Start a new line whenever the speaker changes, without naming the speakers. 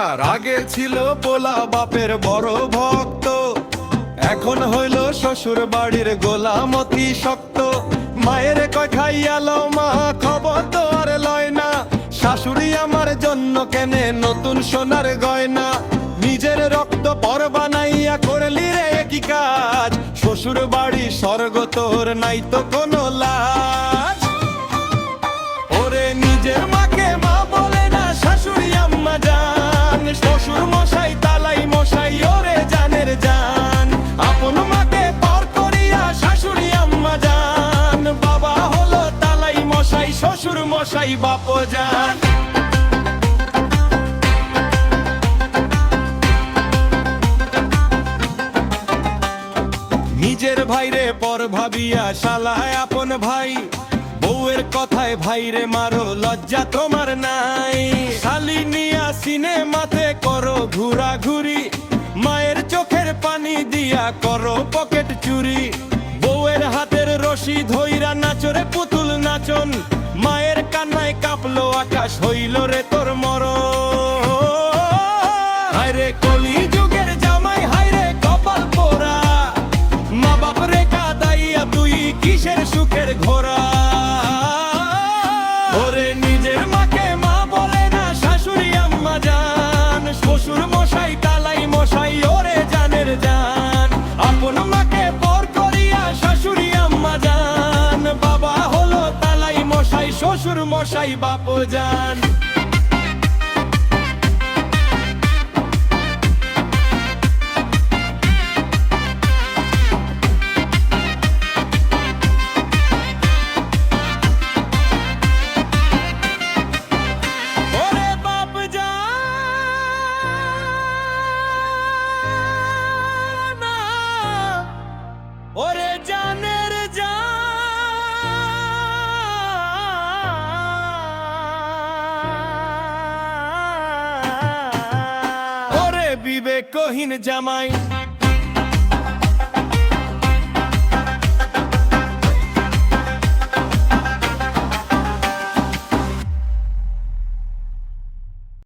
আর আগে ছিল পোলা বাপের বড় ভক্ত, এখন হইল শ্বশুর বাড়ির গোলামতি শক্ত। মায়ের কয় খাইয়ালো মা, খবর তো আর লয় না। শাশুড়ি আমার জন্য কেনে নতুন সোনার গয়না। নিজের রক্ত পর বানাইয়া করলি রে কি কাজ, শ্বশুর বাড়ি স্বর্গ তোর নাই তো কোনো লাজ। ওরে নিজের মাকে মা বলে না, শাশুড়ি আম্মা জান। শ্বশুর মশাই তালাই মশাই ওরে জানের জান। আপন মাকে পর করিয়া শাশুড়ি আম্মা জান। বাবা হলো তালাই মশাই, শ্বশুর মশাই বাপ জান। নিজের ভাইরে পর ভাবিয়া শালায় আপন ভাই। বউয়ের কথায় ভাইরে মারো, লজ্জা তোমার নাই। শালি নিয়া সিনেমাতে করো ঘুরাঘুরি, মায়ের চোখের পানি দিয়া করো পকেট চুরি। বউয়ের হাতের রশি ধইরা নাচরে পুতুল নাচন, মায়ের কান্নায় কাঁপলো আকাশ, হইল রে তোর মরণ। হায়রে কলি যুগের জামাই, হায়রে কপাল পোড়া। মা বাপ রে কাদাইয়া তুই কিসের সুখের ঘোড়া। ওরে নিজের মাকে মা বলে না, শাশুড়ি আম্মা জান। শ্বশুর মশাই তালাই মশাই ওরে জানের জান। আপন মাকে পর করিয়া শাশুড়ি আম্মা জান। বাবা হলো তালাই মশাই, শ্বশুর মশাই বাপ জান। ওরে জানের জান। ওরে বিবেকহীন জামাই।